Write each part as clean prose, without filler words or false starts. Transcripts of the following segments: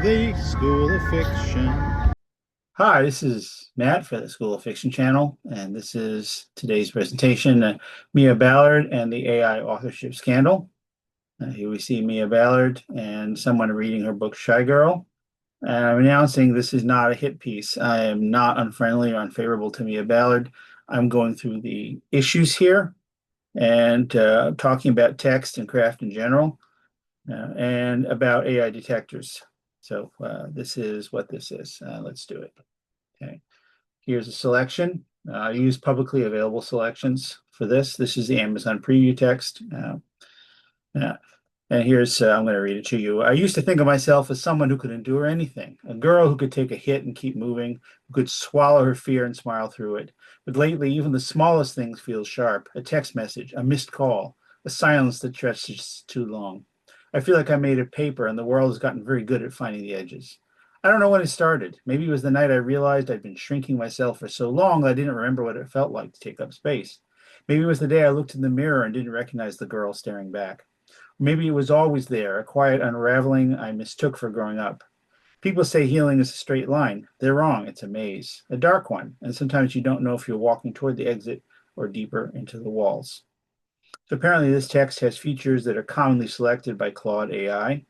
The School of Fiction. Hi, this is Matt for the School of Fiction channel, and this is today's presentation, Mia Ballard and the AI authorship scandal. Here we see Mia Ballard and someone reading her book, Shy Girl. And I'm announcing this is not a hit piece. I am not unfriendly or unfavorable to Mia Ballard. I'm going through the issues here and talking about text and craft in general and about AI detectors. So this is what this is. Let's do it. Okay. Here's a selection. I use publicly available selections for this. This is the Amazon preview text. Uh, and here's, I'm going to read it to you. I used to think of myself as someone who could endure anything, a girl who could take a hit and keep moving, who could swallow her fear and smile through it. But lately, even the smallest things feel sharp, a text message, a missed call, a silence that stretches too long. I feel like I made of paper and the world has gotten very good at finding the edges. I don't know when it started. Maybe it was the night I realized I'd been shrinking myself for so long that I didn't remember what it felt like to take up space. Maybe it was the day I looked in the mirror and didn't recognize the girl staring back. Maybe it was always there, a quiet unraveling I mistook for growing up. People say healing is a straight line. They're wrong. It's a maze, a dark one, and sometimes you don't know if you're walking toward the exit or deeper into the walls. So apparently this text has features that are commonly selected by Claude AI.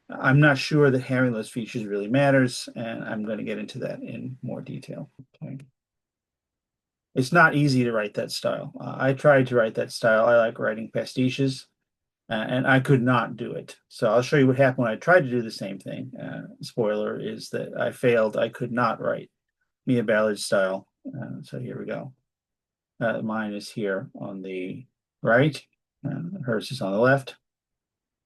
I'm not sure that having those features really matters, and I'm going to get into that in more detail. Okay. It's not easy to write that style. I tried to write that style. I like writing pastiches, and I could not do it. So I'll show you what happened when I tried to do the same thing. Spoiler is that I failed. I could not write Mia Ballard style. So here we go. Mine is here on the right. Hers is on the left.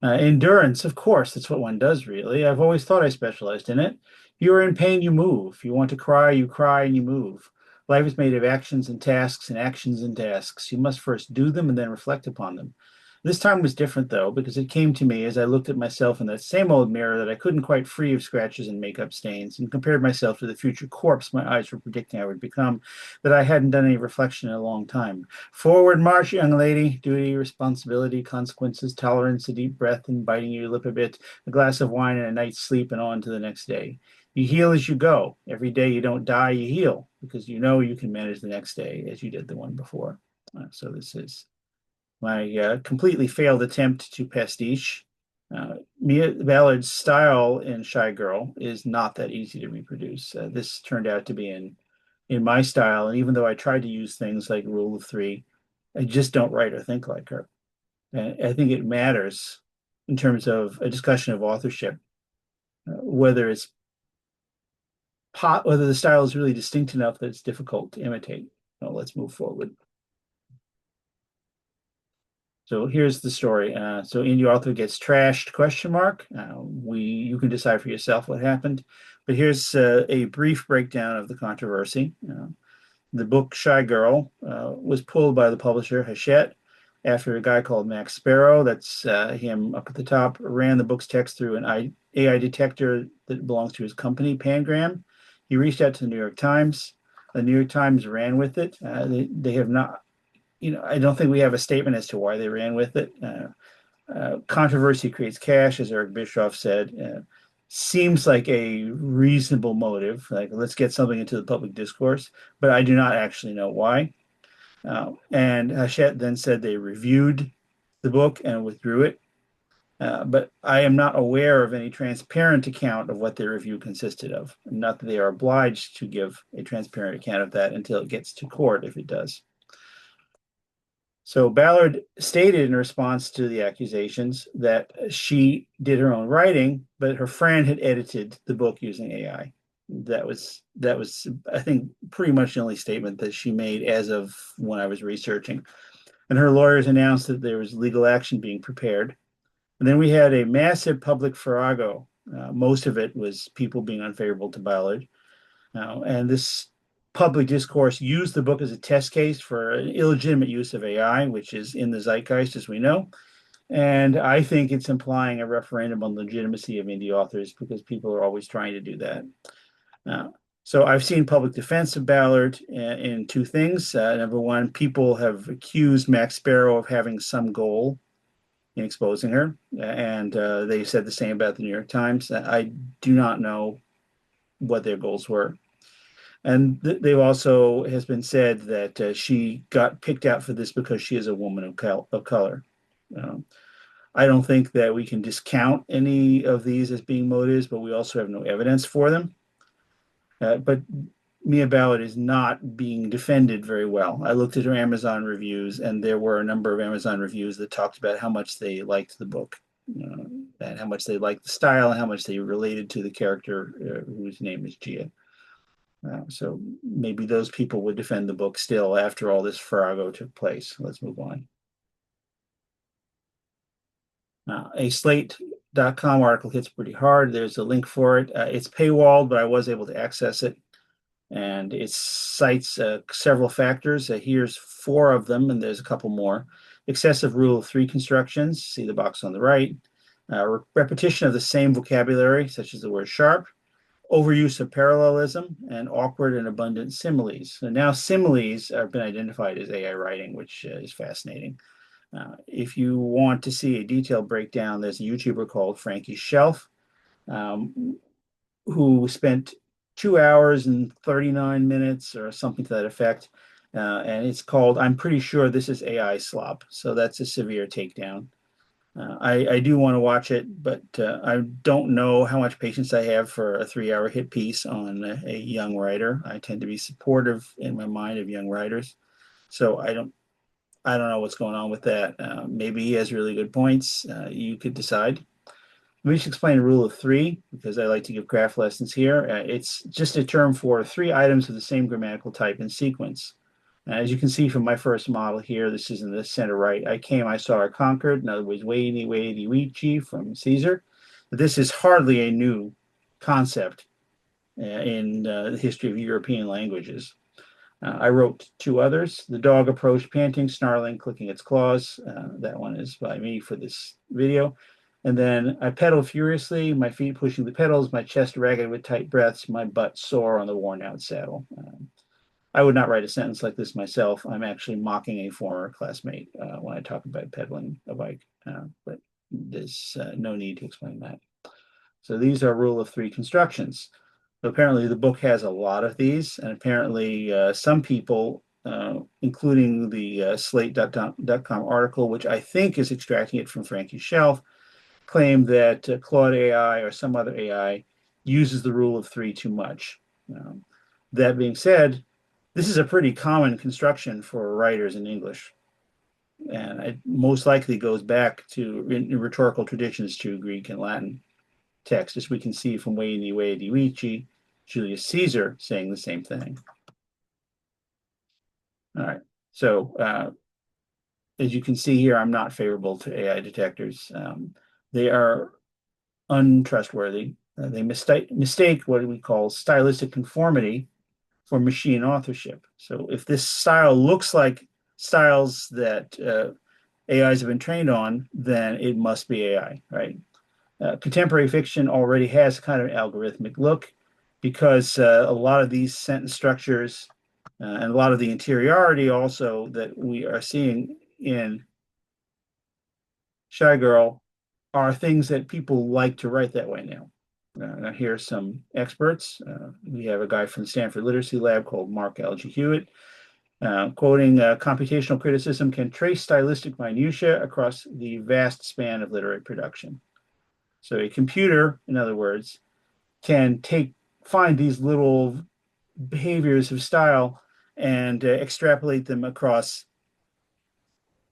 Endurance, of course, that's what one does, really. I've always thought I specialized in it. If you are in pain, you move. If you want to cry, you cry and you move. Life is made of actions and tasks and actions and tasks. You must first do them and then reflect upon them. This time was different, though, because it came to me as I looked at myself in that same old mirror that I couldn't quite free of scratches and makeup stains, and compared myself to the future corpse my eyes were predicting I would become, that I hadn't done any reflection in a long time. Forward march, young lady. Duty, responsibility, consequences, tolerance, a deep breath and biting your lip a bit, a glass of wine and a night's sleep, and on to the next day. You heal as you go. Every day you don't die, you heal, because you know you can manage the next day as you did the one before. So this is my completely failed attempt to pastiche. Mia Ballard's style in Shy Girl is not that easy to reproduce. This turned out to be in my style, and even though I tried to use things like rule of three, I just don't write or think like her. And I think it matters in terms of a discussion of authorship, whether it's whether the style is really distinct enough that it's difficult to imitate. Well, let's move forward. So here's the story. So indie author gets trashed, question mark. You can decide for yourself what happened. But here's a brief breakdown of the controversy. The book Shy Girl was pulled by the publisher Hachette after a guy called Max Sparrow, that's him up at the top, ran the book's text through an AI detector that belongs to his company, Pangram. He reached out to the New York Times. The New York Times ran with it. They have not, I don't think we have a statement as to why they ran with it. Controversy creates cash, as Eric Bischoff said. Seems like a reasonable motive, like let's get something into the public discourse, but I do not actually know why. And Hachette then said they reviewed the book and withdrew it. But I am not aware of any transparent account of what their review consisted of. Not that they are obliged to give a transparent account of that until it gets to court, if it does. So Ballard stated in response to the accusations that she did her own writing, but her friend had edited the book using AI. That was, I think, pretty much the only statement that she made as of when I was researching. And her lawyers announced that there was legal action being prepared. And then we had a massive public farrago. Most of it was people being unfavorable to Ballard. And this public discourse used the book as a test case for an illegitimate use of AI, which is in the zeitgeist, as we know. And I think it's implying a referendum on legitimacy of indie authors because people are always trying to do that. So I've seen public defense of Ballard in two things. Number one, people have accused Max Sparrow of having some goal in exposing her. And they said the same about the New York Times. I do not know what their goals were. And they've also has been said that she got picked out for this because she is a woman of color. Um, I don't think that we can discount any of these as being motives, but we also have no evidence for them. But Mia Ballard is not being defended very well. I looked at her Amazon reviews, and there were a number of Amazon reviews that talked about how much they liked the book, uh, and how much they liked the style, and how much they related to the character whose name is Gia. So maybe those people would defend the book still after all this farrago took place. Let's move on. A Slate.com article hits pretty hard. There's a link for it. It's paywalled, but I was able to access it. And it cites several factors. Here's four of them, and there's a couple more. Excessive rule of three constructions, see the box on the right. Repetition of the same vocabulary, such as the word sharp. Overuse of parallelism, and awkward and abundant similes. So now similes have been identified as AI writing, which is fascinating. If you want to see a detailed breakdown, there's a YouTuber called Frankie Shelf, um, who spent 2 hours and 39 minutes or something to that effect. And it's called, I'm pretty sure this is AI slop. So that's a severe takedown. I do want to watch it, but I don't know how much patience I have for a 3 hour hit piece on a young writer. I tend to be supportive in my mind of young writers. So I don't know what's going on with that. Maybe he has really good points. You could decide. Let me just explain the rule of three because I like to give craft lessons here. It's just a term for three items of the same grammatical type in sequence. As you can see from my first model here, this is in the center right. I came, I saw, I conquered. In other words, Waity, Waity, Weechi from Caesar. This is hardly a new concept in the history of European languages. I wrote two others. The dog approached, panting, snarling, clicking its claws. That one is by me for this video. And then I pedaled furiously, my feet pushing the pedals, my chest ragged with tight breaths, my butt sore on the worn out saddle. I would not write a sentence like this myself. I'm actually mocking a former classmate when I talk about pedaling a bike, but there's no need to explain that. So these are rule of three constructions. So apparently the book has a lot of these, and apparently some people, including the Slate.com article, which I think is extracting it from Frankie's shelf, claim that Claude AI or some other AI uses the rule of three too much. That being said, this is a pretty common construction for writers in English, and it most likely goes back to in rhetorical traditions to Greek and Latin text, as we can see from Waity, Waity, Weechi, Julius Caesar saying the same thing. All right, so as you can see here, I'm not favorable to AI detectors. They are untrustworthy. They mistake what we call stylistic conformity for machine authorship. So if this style looks like styles that AIs have been trained on, then it must be AI, right? Contemporary fiction already has kind of an algorithmic look because a lot of these sentence structures and a lot of the interiority also that we are seeing in Shy Girl are things that people like to write that way now. Now, here are some experts. We have a guy from the Stanford Literacy Lab called Mark L.G. Hewitt, quoting, computational criticism can trace stylistic minutiae across the vast span of literary production. So a computer, in other words, can find these little behaviors of style and extrapolate them across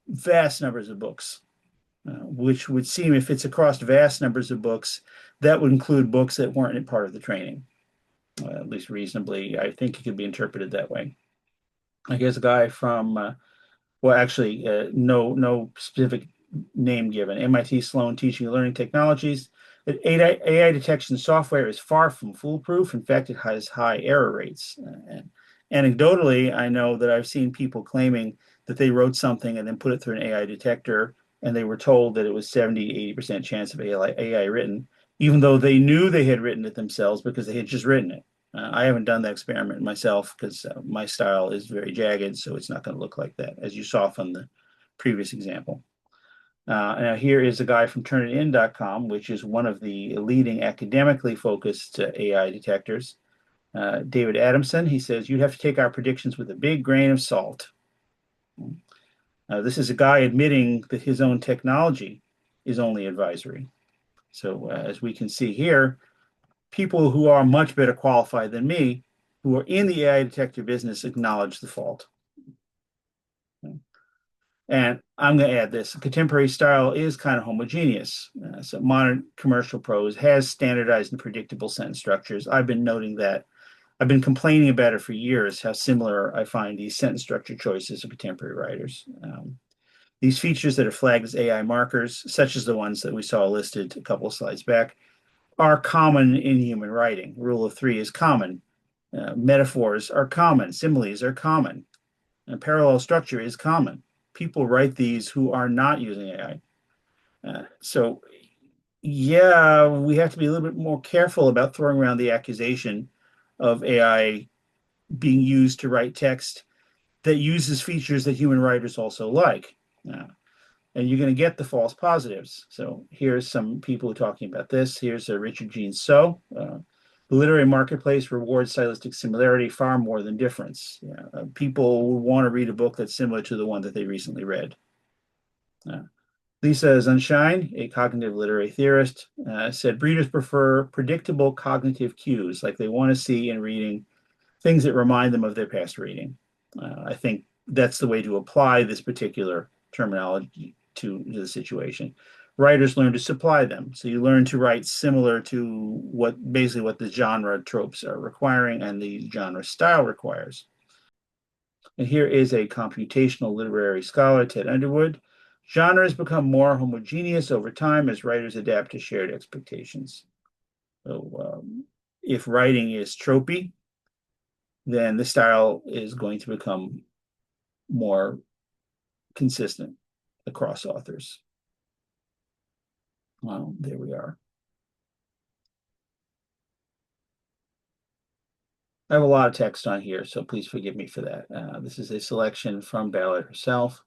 vast numbers of books. Which would seem, if it's across vast numbers of books, that would include books that weren't part of the training, at least reasonably. I think it could be interpreted that way. I guess a guy from, well, actually, no specific name given. MIT Sloan Teaching and Learning Technologies. AI detection software is far from foolproof. In fact, it has high error rates. And anecdotally, I know that I've seen people claiming that they wrote something and then put it through an AI detector, and they were told that it was 70-80% chance of AI written, even though they knew they had written it themselves because they had just written it. I haven't done that experiment myself because my style is very jagged, so it's not going to look like that, as you saw from the previous example. Now here is a guy from turnitin.com, which is one of the leading academically focused AI detectors. David Adamson, he says, you'd have to take our predictions with a big grain of salt. This is a guy admitting that his own technology is only advisory. So as we can see here, people who are much better qualified than me, who are in the AI detector business, acknowledge the fault. And I'm going to add this. Contemporary style is kind of homogeneous. So modern commercial prose has standardized and predictable sentence structures. I've been noting that. I've been complaining about it for years, how similar I find these sentence structure choices of contemporary writers. These features that are flagged as AI markers, such as the ones that we saw listed a couple of slides back, are common in human writing. Rule of three is common. Metaphors are common. Similes are common. And parallel structure is common. People write these who are not using AI. So, yeah, we have to be a little bit more careful about throwing around the accusation of AI being used to write text that uses features that human writers also like. And you're going to get the false positives. So here's some people talking about this. Here's Richard Jean So. The literary marketplace rewards stylistic similarity far more than difference. People want to read a book that's similar to the one that they recently read. Lisa Sunshine, a cognitive literary theorist, said readers prefer predictable cognitive cues, like they want to see in reading things that remind them of their past reading. I think that's the way to apply this particular terminology to the situation. Writers learn to supply them. So you learn to write similar to basically what the genre tropes are requiring and the genre style requires. And here is a computational literary scholar, Ted Underwood. Genres become more homogeneous over time as writers adapt to shared expectations. So if writing is tropey, then the style is going to become more consistent across authors. Well, there we are. I have a lot of text on here, so please forgive me for that. This is a selection from Ballard herself,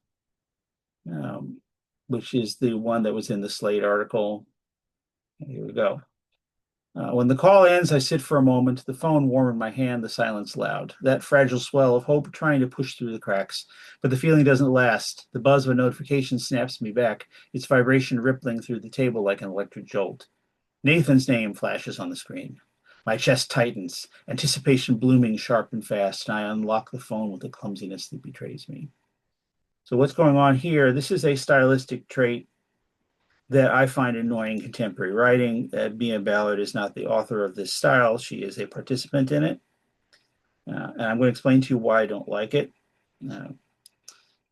which is the one that was in the Slate article. Here we go. When the call ends, I sit for a moment, the phone warm in my hand, the silence loud. That fragile swell of hope trying to push through the cracks. But the feeling doesn't last. The buzz of a notification snaps me back, its vibration rippling through the table like an electric jolt. Nathan's name flashes on the screen. My chest tightens, anticipation blooming sharp and fast, and I unlock the phone with a clumsiness that betrays me. So what's going on here? This is a stylistic trait that I find annoying in contemporary writing. Mia Ballard is not the author of this style. She is a participant in it. And I'm going to explain to you why I don't like it. And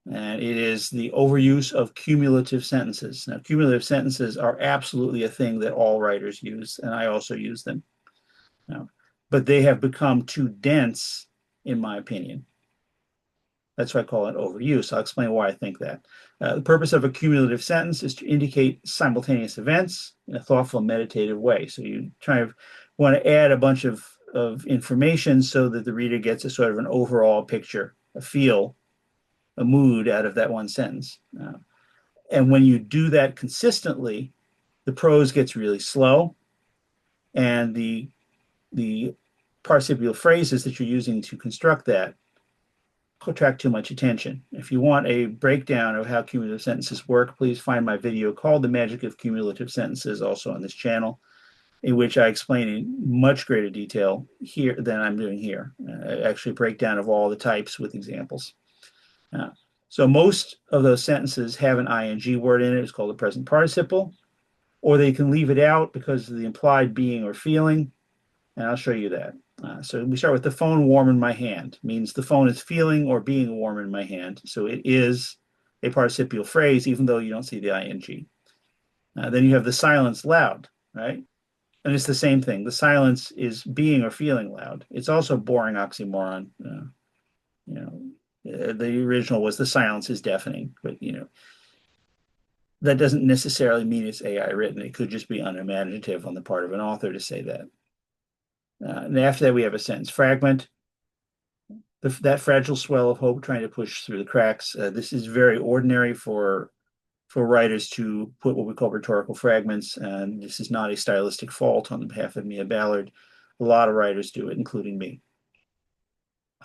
it is the overuse of cumulative sentences. Now, cumulative sentences are absolutely a thing that all writers use, and I also use them. But they have become too dense, in my opinion. That's why I call it overuse. I'll explain why I think that. The purpose of a cumulative sentence is to indicate simultaneous events in a thoughtful, meditative way. So you want to add a bunch of information so that the reader gets a sort of an overall picture, a feel, a mood out of that one sentence. And when you do that consistently, the prose gets really slow, and the participial phrases that you're using to construct that attract too much attention. If you want a breakdown of how cumulative sentences work, please find my video called The Magic of Cumulative Sentences, also on this channel, in which I explain in much greater detail here than I'm doing here. Actually, breakdown of all the types with examples. So most of those sentences have an ing word in it. It's called a present participle, or they can leave it out because of the implied being or feeling, and I'll show you that. So we start with the phone warm in my hand, means the phone is feeling or being warm in my hand. So it is a participial phrase, even though you don't see the ing. Then you have the silence loud, right? And it's the same thing. The silence is being or feeling loud. It's also a boring oxymoron. The original was the silence is deafening, but that doesn't necessarily mean it's AI written. It could just be unimaginative on the part of an author to say that. And after that, we have a sentence fragment. That fragile swell of hope trying to push through the cracks. This is very ordinary for for writers to put what we call rhetorical fragments, and this is not a stylistic fault on behalf of Mia Ballard. A lot of writers do it, including me.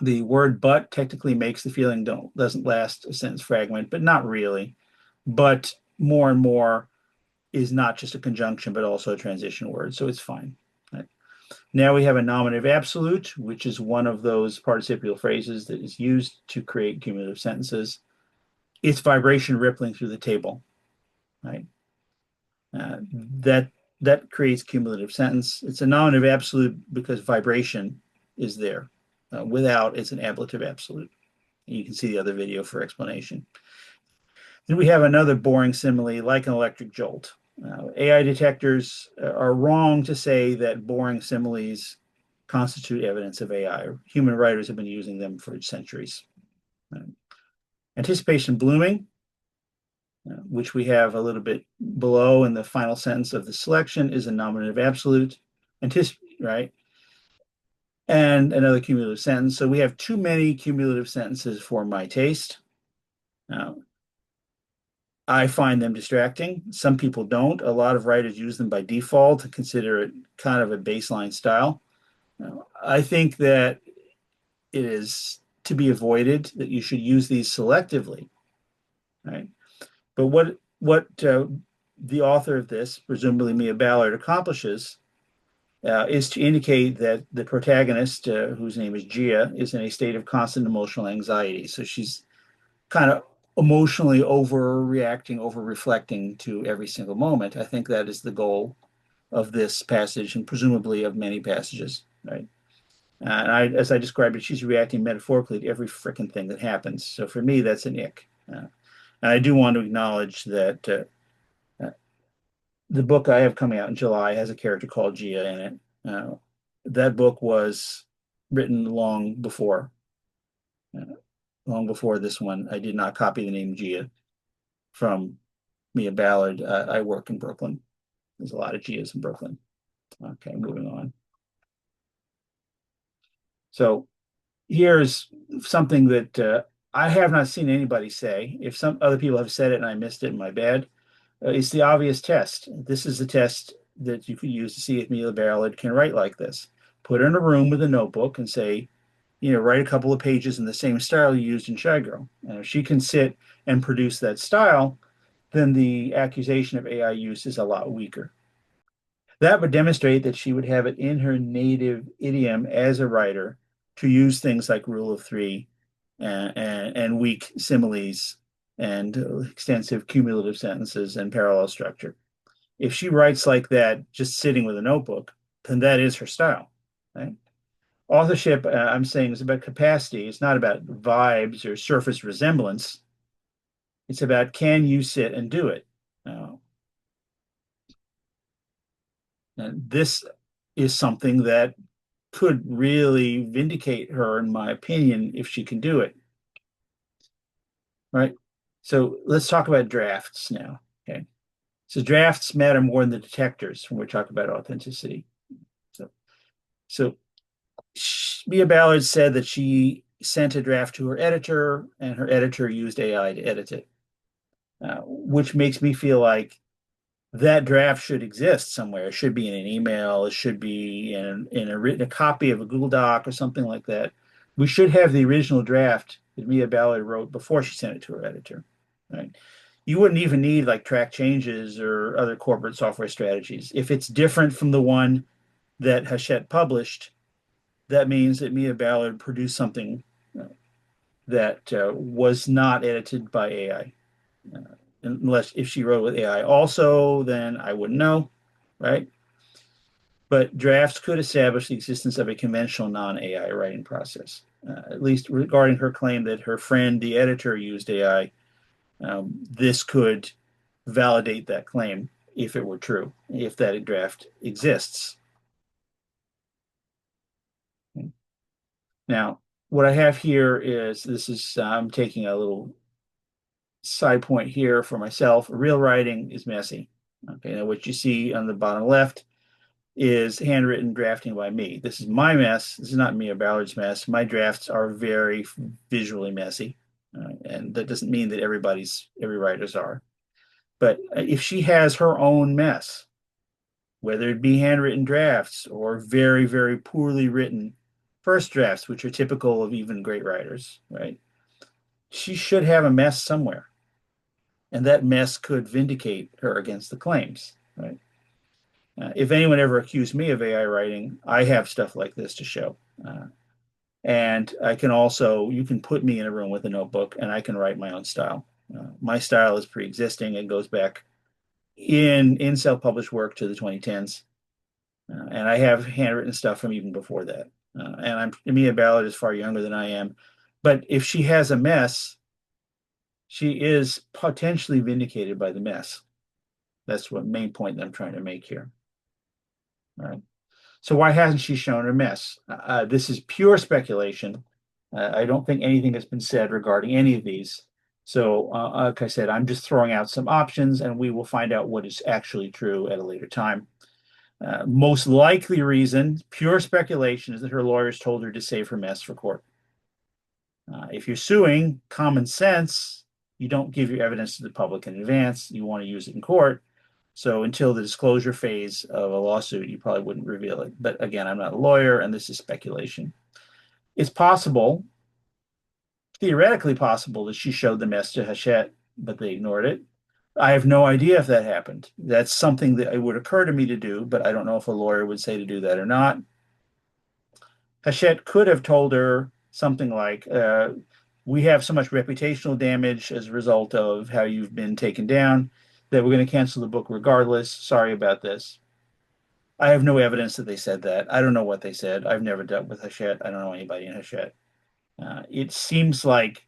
The word but technically makes the feeling doesn't last a sentence fragment, but not really. But more and more is not just a conjunction, but also a transition word, so it's fine. Right? Now we have a nominative absolute, which is one of those participial phrases that is used to create cumulative sentences. It's vibration rippling through the table, right? That that creates cumulative sentence. It's a nominative absolute because vibration is there. Without, it's an ablative absolute. You can see the other video for explanation. Then we have another boring simile, like an electric jolt. AI detectors are wrong to say that boring similes constitute evidence of AI. Human writers have been using them for centuries. Anticipation blooming, which we have a little bit below in the final sentence of the selection, is a nominative absolute. Right? And another cumulative sentence. So we have too many cumulative sentences for my taste. Now, I find them distracting. Some people don't. A lot of writers use them by default and consider it kind of a baseline style. Now, I think that it is to be avoided, that you should use these selectively, right? But what the author of this, presumably Mia Ballard, accomplishes is to indicate that the protagonist, whose name is Gia, is in a state of constant emotional anxiety. So she's kind of emotionally overreacting, over reflecting to every single moment. I think that is the goal of this passage and presumably of many passages, right? And as I described it, she's reacting metaphorically to every freaking thing that happens. So for me, that's an ick. And I do want to acknowledge that the book I have coming out in July has a character called Gia in it. That book was written uh, long before this one. I did not copy the name Gia from Mia Ballard. I work in Brooklyn. There's a lot of Gias in Brooklyn. Okay, moving on. So here's something that I have not seen anybody say. If some other people have said it and I missed it, my bad. It's the obvious test. This is the test that you could use to see if Mia Ballard can write like this. Put her in a room with a notebook and say, write a couple of pages in the same style you used in Shy Girl. And if she can sit and produce that style, then the accusation of AI use is a lot weaker. That would demonstrate that she would have it in her native idiom as a writer to use things like rule of three and weak similes and extensive cumulative sentences and parallel structure. If she writes like that, just sitting with a notebook, then that is her style, right? Authorship, I'm saying, is about capacity. It's not about vibes or surface resemblance. It's about, can you sit and do it? And this is something that could really vindicate her, in my opinion, if she can do it. Right? So let's talk about drafts now. Okay. So drafts matter more than the detectors when we talk about authenticity. So Mia Ballard said that she sent a draft to her editor, and her editor used AI to edit it, which makes me feel like that draft should exist somewhere. It should be in an email. It should be in a copy of a Google Doc or something like that. We should have the original draft that Mia Ballard wrote before she sent it to her editor, right? You wouldn't even need like track changes or other corporate software strategies. If it's different from the one that Hachette published, that means that Mia Ballard produced something that was not edited by AI. Unless if she wrote with AI also, then I wouldn't know, right? But drafts could establish the existence of a conventional non-AI writing process, at least regarding her claim that her friend, the editor, used AI. This could validate that claim if it were true, if that draft exists. Now, what I have here is I'm taking a little side point here for myself. Real writing is messy. Okay, now what you see on the bottom left is handwritten drafting by me. This is my mess. This is not Mia Ballard's mess. My drafts are very visually messy, and that doesn't mean that every writers are. But if she has her own mess, whether it be handwritten drafts or very, very poorly written first drafts, which are typical of even great writers, right? She should have a mess somewhere, and that mess could vindicate her against the claims, right? If anyone ever accused me of AI writing, I have stuff like this to show. And I can also, you can put me in a room with a notebook and I can write my own style. My style is pre-existing. It goes back in self-published work to the 2010s. And I have handwritten stuff from even before that. And Mia Ballard is far younger than I am. But if she has a mess, she is potentially vindicated by the mess. That's what main point that I'm trying to make here. All right. So why hasn't she shown her mess? This is pure speculation. I don't think anything has been said regarding any of these. So, like I said, I'm just throwing out some options, and we will find out what is actually true at a later time. Most likely reason, pure speculation, is that her lawyers told her to save her mess for court. If you're suing, common sense, you don't give your evidence to the public in advance. You want to use it in court. So until the disclosure phase of a lawsuit, you probably wouldn't reveal it. But again, I'm not a lawyer, and this is speculation. It's possible, theoretically possible, that she showed the mess to Hachette, but they ignored it. I have no idea if that happened. That's something that it would occur to me to do, but I don't know if a lawyer would say to do that or not. Hachette could have told her something like, we have so much reputational damage as a result of how you've been taken down that we're going to cancel the book regardless. Sorry about this. I have no evidence that they said that. I don't know what they said. I've never dealt with Hachette. I don't know anybody in Hachette. It seems like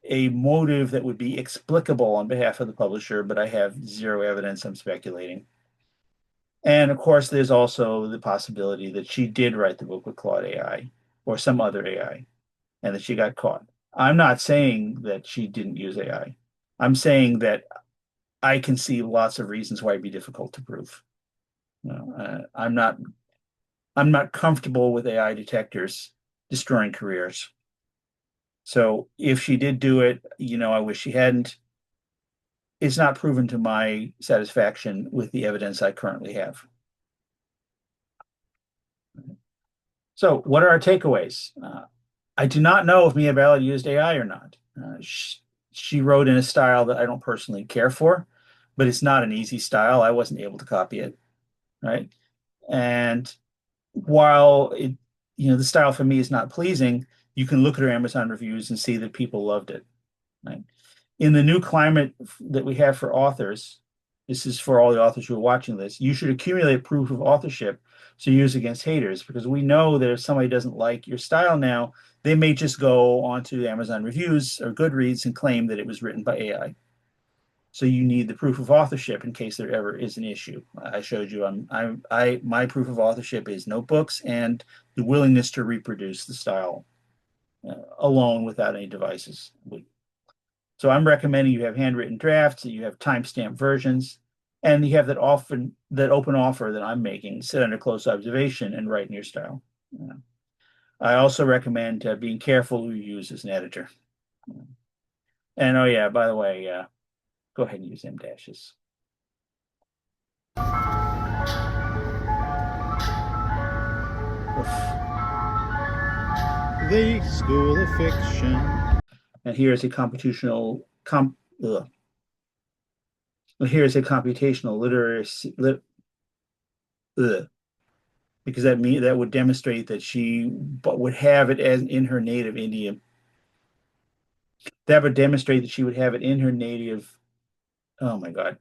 a motive that would be explicable on behalf of the publisher, but I have zero evidence. I'm speculating. And of course, there's also the possibility that she did write the book with Claude AI or some other AI and that she got caught. I'm not saying that she didn't use AI. I'm saying that I can see lots of reasons why it'd be difficult to prove. I'm not comfortable with AI detectors destroying careers. So if she did do it, I wish she hadn't. It's not proven to my satisfaction with the evidence I currently have. So what are our takeaways? I do not know if Mia Ballard used AI or not. She wrote in a style that I don't personally care for, but it's not an easy style. I wasn't able to copy it, right? And while the style for me is not pleasing, you can look at her Amazon reviews and see that people loved it, right? In the new climate that we have for authors, this is for all the authors who are watching this, you should accumulate proof of authorship to use against haters, because we know that if somebody doesn't like your style now, they may just go onto Amazon reviews or Goodreads and claim that it was written by AI. So you need the proof of authorship in case there ever is an issue. I showed you my proof of authorship is notebooks and the willingness to reproduce the style alone without any devices. So I'm recommending you have handwritten drafts, that you have timestamp versions, and you have that open offer that I'm making. Sit under close observation and write in your style. I also recommend being careful who you use as an editor. And oh yeah, by the way, go ahead and use M dashes. The School of Fiction. And here's a computational here's a computational literacy because that would demonstrate that she would have it as in her native Indian. That would demonstrate that she would have it in her native. Oh my God.